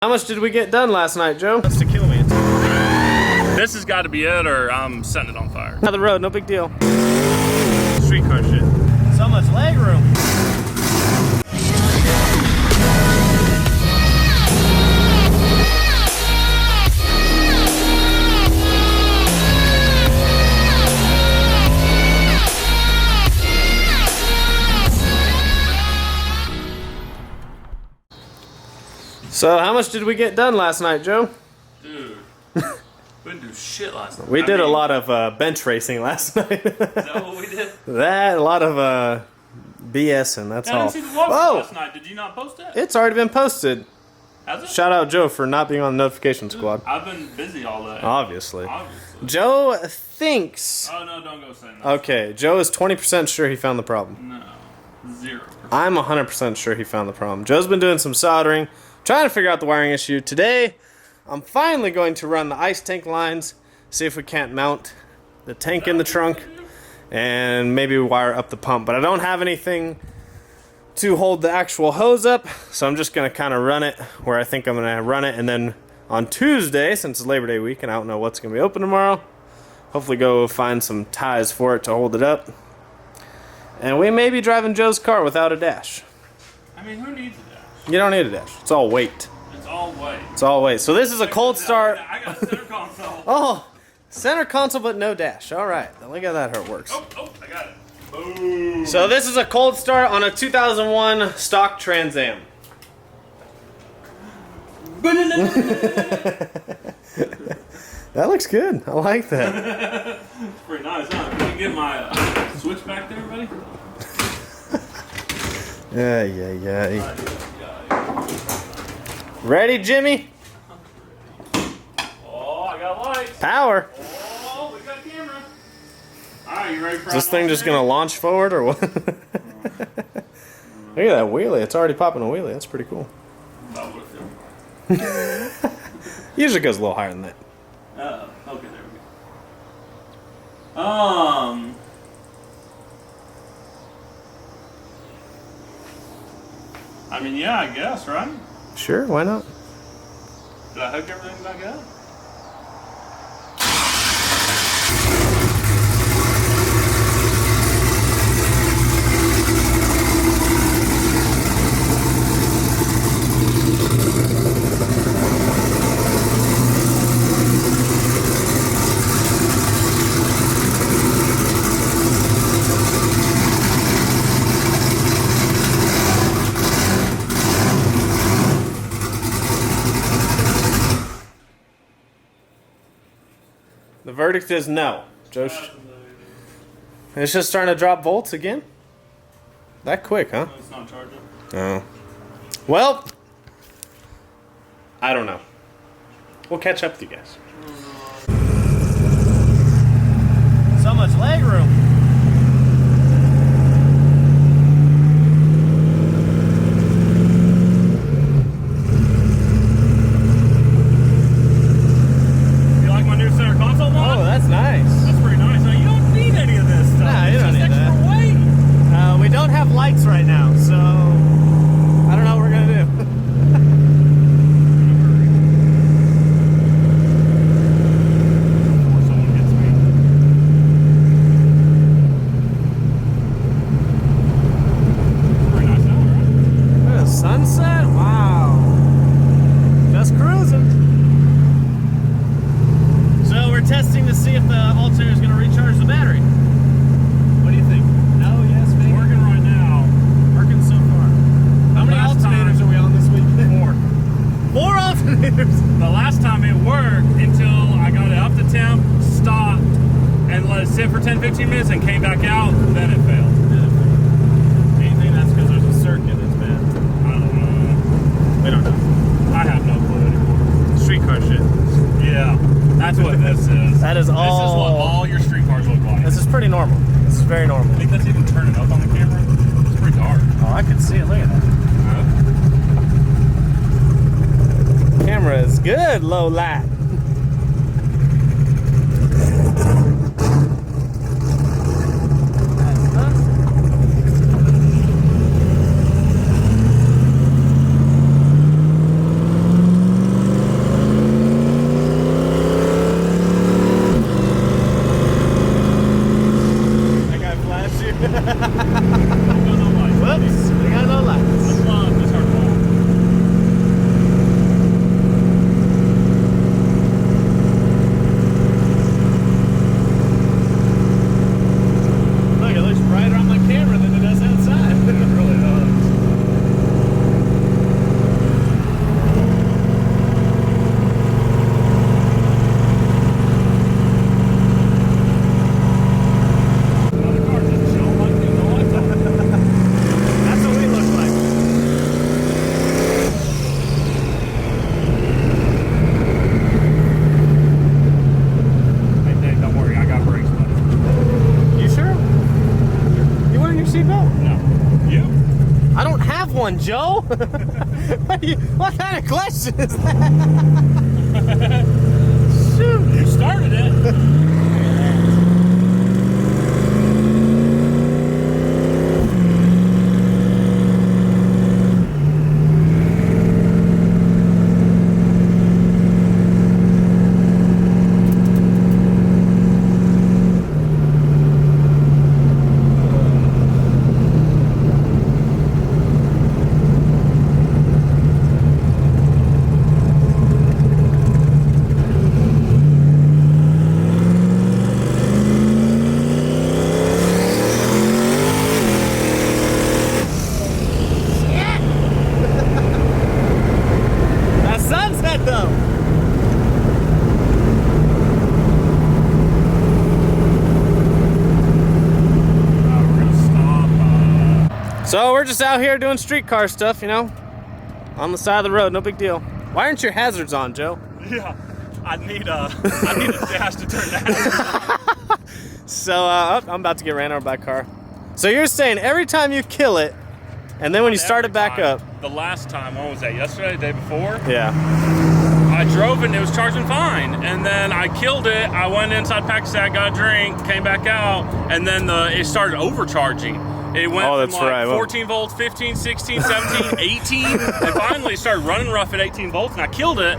How much did we get done last night, Joe? That's to kill me. This has got to be it, or I'm setting it on fire. Another road, no big deal. Streetcar shit. So much leg room. So how much did we get done last night, Joe? Dude, we didn't do shit last night. We did a lot of bench racing last night. Is that what we did? That, a lot of BS, and that's all. I didn't see the vlog last night. Did you not post it? It's already been posted. Has it? Shout out Joe for not being on the notification squad. I've been busy all day. Obviously. Joe thinks... Oh, no, don't go saying that. Okay, Joe is 20% sure he found the problem. No, 0%. I'm 100% sure he found the problem. Joe's been doing some soldering, trying to figure out the wiring issue. Today, I'm finally going to run the ice tank lines, see if we can't mount the tank in the trunk, and maybe wire up the pump. But I don't have anything to hold the actual hose up, so I'm just going to kind of run it where I think I'm going to run it. And then on Tuesday, since it's Labor Day week and I don't know what's going to be open tomorrow, hopefully go find some ties for it to hold it up. And we may be driving Joe's car without a dash. I mean, who needs a dash? You don't need a dash. It's all weight. It's all weight. It's all weight. So this is a cold start. I got a center console. Oh, center console but no dash. All right. Now look at that how it works. Oh, I got it. Boom. So this is a cold start on a 2001 stock Trans Am. That looks good. I like that. It's pretty nice, huh? Can you get my switch back there, buddy? Yeah. Ready, Jimmy? Oh, I got lights. Power. Oh, we got a camera. All right, you ready for Is this thing just gonna launch forward or what? Look at that wheelie. It's already popping a wheelie. That's pretty cool. About what it feels. Usually goes a little higher than that. Okay, there we go. I mean, yeah, I guess, right? Sure, why not? Did I hook everything back up? The verdict is no. Joe, it's just starting to drop volts again? That quick, huh? It's not charging. Oh. Well, I don't know. We'll catch up with you guys. So much leg room. Right now, so I don't know what we're gonna do. Before someone gets me. Pretty nice out, right? Look at the sunset. Wow. Just cruising. So we're testing to see if the alternator is gonna recharge the battery. What do you think? No, yes, maybe. Working right now. Working so far. How many alternators are we on this week? 4. 4 alternators? The last time it worked until I got it up to temp, stopped, and let it sit for 10-15 minutes and came back out, then it failed. Do you think that's because there's a circuit that's bad? I don't know. We don't know. I have no clue anymore. Streetcar shit. Yeah, that's what this is. That is all. This is what all your street cars look like. This is pretty normal. This is very normal. I think that's even turning up on the camera. It's pretty dark. Oh, I can see it. Look at that. Camera is good, low light. What kind of question is that? Shoot. You started it. So we're just out here doing streetcar stuff, you know, on the side of the road, no big deal. Why aren't your hazards on, Joe? Yeah, I need a dash to turn that on. So I'm about to get ran over by a car. So you're saying every time you kill it, and then when you start it back up. The last time, when was that? Yesterday, the day before? Yeah. I drove it and it was charging fine. And then I killed it. I went inside Pack-A-Sack, got a drink, came back out, and then it started overcharging. It went from like 14 volts, 15, 16, 17, 18, and finally it started running rough at 18 volts, and I killed it.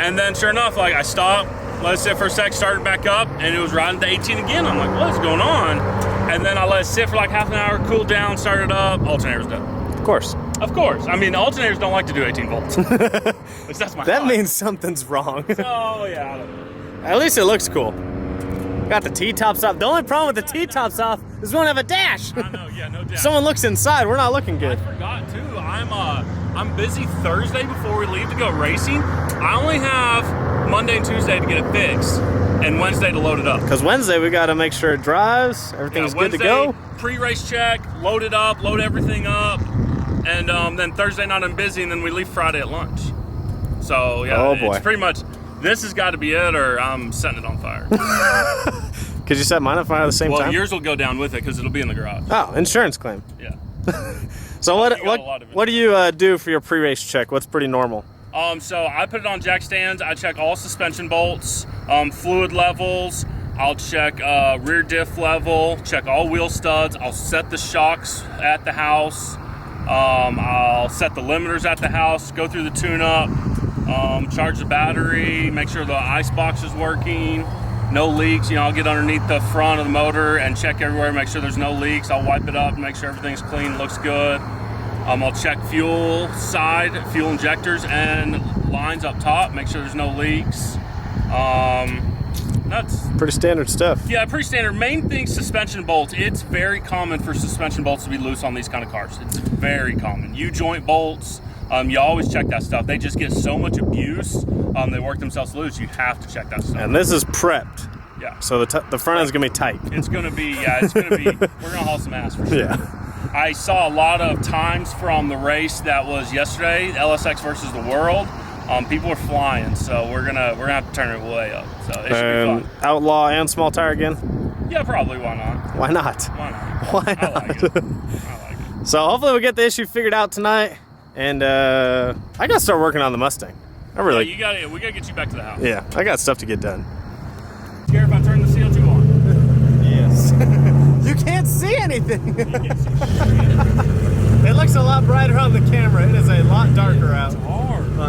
And then sure enough, like I stopped, let it sit for a sec, started back up, and it was riding to 18 again. I'm like, what's going on? And then I let it sit for like half an hour, cooled down, started up, alternator's dead. Of course. Of course. I mean, alternators don't like to do 18 volts. Which that's my That thought. means something's wrong. Oh, yeah, I don't know. At least it looks cool. Got the T-tops off. The only problem with the T-tops off is we don't have a dash. I know, yeah, no doubt. Someone looks inside, we're not looking good. I forgot too. I'm busy Thursday before we leave to go racing. I only have Monday and Tuesday to get it fixed, and Wednesday to load it up. Because Wednesday we got to make sure it drives, everything's good to go. Pre-race check, load it up, load everything up, and then Thursday night I'm busy, and then we leave Friday at lunch. So yeah, oh boy. It's pretty much this has got to be it, or I'm setting it on fire. Could you set mine on fire at the same time? Well, yours will go down with it because it'll be in the garage. Oh, insurance claim. Yeah. So what do you do for your pre-race check? What's pretty normal? So I put it on jack stands. I check all suspension bolts, fluid levels. I'll check rear diff level, check all wheel studs. I'll set the shocks at the house. I'll set the limiters at the house, go through the tune-up, charge the battery, make sure the ice box is working, no leaks. You know, I'll get underneath the front of the motor and check everywhere, make sure there's no leaks. I'll wipe it up, make sure everything's clean, looks good. I'll check fuel side, fuel injectors and lines up top, make sure there's no leaks. That's pretty standard stuff. Yeah, pretty standard. Main thing, suspension bolts. It's very common for suspension bolts to be loose on these kind of cars. It's very common. U-joint bolts, you always check that stuff. They just get so much abuse. They work themselves loose. You have to check that stuff. And this is prepped. Yeah. So the front end's gonna be tight. It's gonna be, yeah, it's gonna be, we're gonna haul some ass for sure. Yeah. I saw a lot of times from the race that was yesterday, LSX versus the World. People are flying, so we're gonna have to turn it way up. So it should be fun. Outlaw and small tire again? Yeah, probably. Why not? Why not? Why not? Why not? I like it. I like it. So hopefully we get the issue figured out tonight, and I gotta start working on the Mustang. We gotta get you back to the house. Yeah, I got stuff to get done. Care if I turn the CO2 on? Yes. You can't see anything. It looks a lot brighter on the camera. It is a lot darker out. It's hard.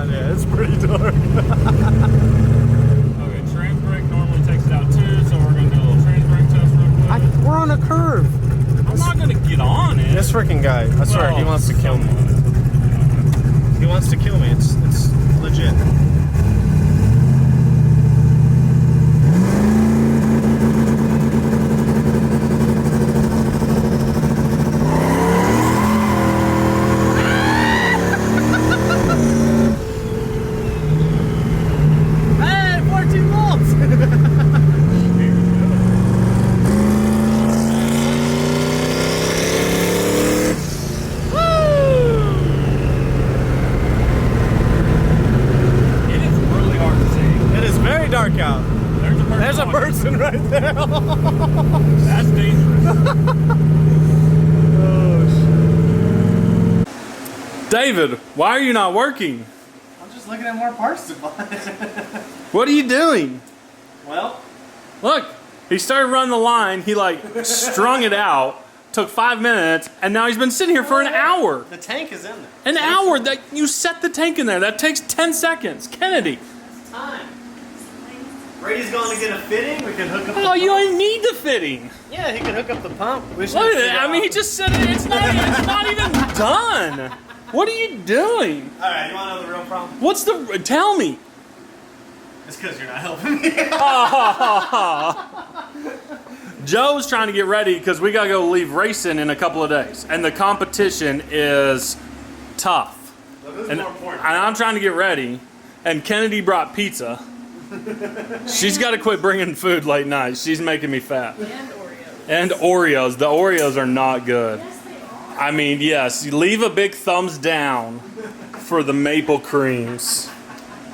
Yeah, it's pretty dark. Okay, trans brake normally takes it out too, so we're gonna do a little trans brake test real quick. We're on a curve. I'm not gonna get on it. This freaking guy, I swear, he wants to kill me. He wants to kill me. It's legit. Dark out. There's a person right there. That's dangerous. Oh shit. David, why are you not working? I'm just looking at more parts to buy. What are you doing? Well, look, he started running the line, he like strung it out, took 5 minutes, and now he's been sitting here for an hour. The tank is in there. An hour? That you set the tank in there. That takes 10 seconds. Kennedy. Time. Brady's going to get a fitting. We can hook up. Oh, you don't even need the fitting. Yeah, he can hook up the pump. Look at it. I mean, he just said it. It's not even done. What are you doing? All right, you want to know the real problem? What's the? Tell me. It's because you're not helping me. Joe's trying to get ready because we gotta go leave racing in a couple of days, and the competition is tough. Well, this is And more important. I'm trying to get ready, and Kennedy brought pizza. She's got to quit bringing food late night. She's making me fat. And Oreos. The Oreos are not good. Yes, they are. I mean, yes, you leave a big thumbs down for the maple creams.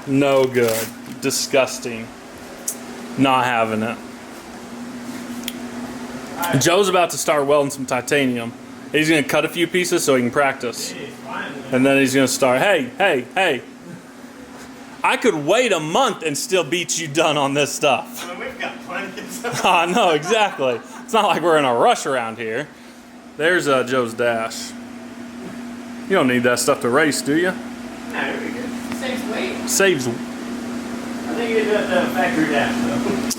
No good. Disgusting. Not having it. Joe's about to start welding some titanium. He's going to cut a few pieces so he can practice. And then he's going to start, hey. I could wait a month and still beat you done on this stuff. I mean, we've got plenty of stuff. I know, exactly. It's not like we're in a rush around here. There's Joe's dash. You don't need that stuff to race, do you? Nah, it'll be good. Saves weight. Saves. I think you do have the factory dash,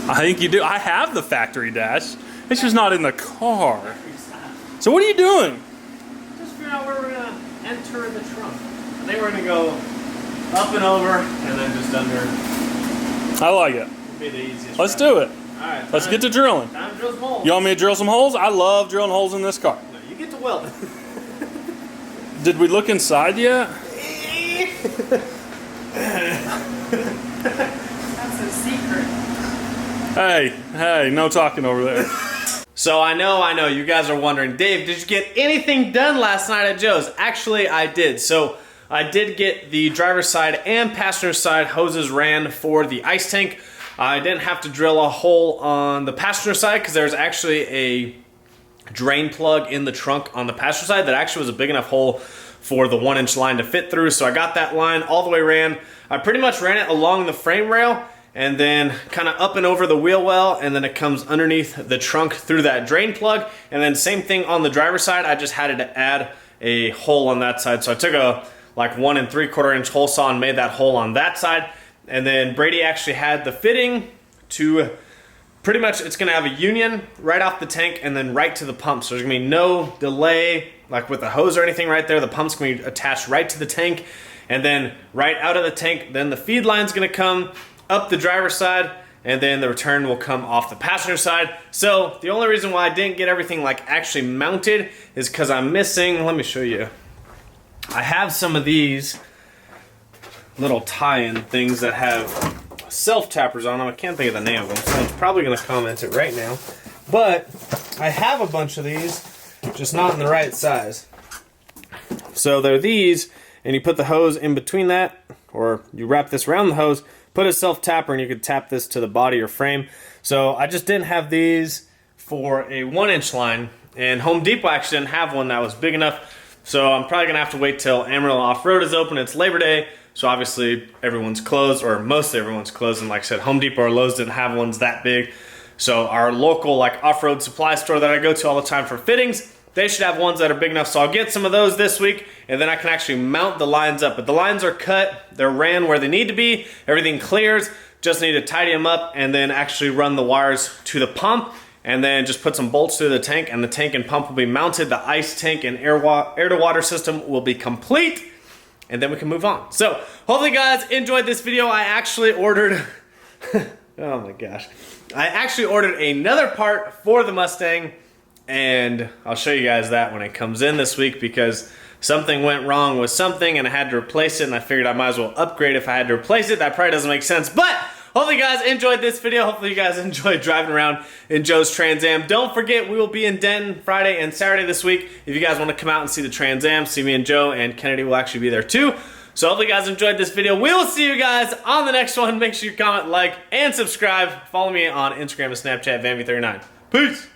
though. I think you do. I have the factory dash. It's just not in the car. So what are you doing? Just figure out where we're going to enter the trunk. I think we're going to go up and over, and then just under. I like it. Would be the easiest. Let's route. do it. All right. Let's get to drilling. Time to drill some holes. You want me to drill some holes? I love drilling holes in this car. No, you get to weld. Did we look inside yet? That's a secret. Hey, no talking over there. So I know, you guys are wondering, Dave, did you get anything done last night at Joe's? Actually, I did. So I did get the driver's side and passenger side hoses ran for the ice tank. I didn't have to drill a hole on the passenger side because there's actually a drain plug in the trunk on the passenger side that actually was a big enough hole for the 1-inch line to fit through. So I got that line all the way ran. I pretty much ran it along the frame rail and then kind of up and over the wheel well, and then it comes underneath the trunk through that drain plug. And then same thing on the driver's side, I just had to add a hole on that side. So I took a like 1 3/4 inch hole saw and made that hole on that side. And then Brady actually had the fitting to pretty much, it's gonna have a union right off the tank and then right to the pump. So there's gonna be no delay like with the hose or anything right there. The pump's gonna be attached right to the tank, and then right out of the tank, then the feed line's gonna come up the driver's side, and then the return will come off the passenger side. So the only reason why I didn't get everything like actually mounted is because I'm missing, let me show you. I have some of these little tie-in things that have self-tappers on them. I can't think of the name of them, so I'm probably gonna comment it right now. But I have a bunch of these, just not in the right size. So they're these, and you put the hose in between that, or you wrap this around the hose, put a self-tapper, and you could tap this to the body or frame. So I just didn't have these for a 1-inch line, and Home Depot actually didn't have one that was big enough. So I'm probably gonna have to wait till Amarillo Off-Road is open. It's Labor Day, so obviously everyone's closed, or mostly everyone's closed. And like I said, Home Depot or Lowe's didn't have ones that big. So our local like off-road supply store that I go to all the time for fittings, they should have ones that are big enough. So I'll get some of those this week, and then I can actually mount the lines up. But the lines are cut, they're ran where they need to be, everything clears. Just need to tidy them up and then actually run the wires to the pump, and then just put some bolts through the tank, and the tank and pump will be mounted. The ice tank and air to water system will be complete, and then we can move on. So hopefully you guys enjoyed this video. I actually ordered, oh my gosh. I actually ordered another part for the Mustang, and I'll show you guys that when it comes in this week, because something went wrong with something and I had to replace it, and I figured I might as well upgrade if I had to replace it. That probably doesn't make sense, but hopefully you guys enjoyed this video. Hopefully you guys enjoyed driving around in Joe's Trans Am. Don't forget, we will be in Denton Friday and Saturday this week. If you guys want to come out and see the Trans Am, see me and Joe, and Kennedy will actually be there too. So hopefully you guys enjoyed this video. We will see you guys on the next one. Make sure you comment, like, and subscribe. Follow me on Instagram and Snapchat, Vanvy39. Peace!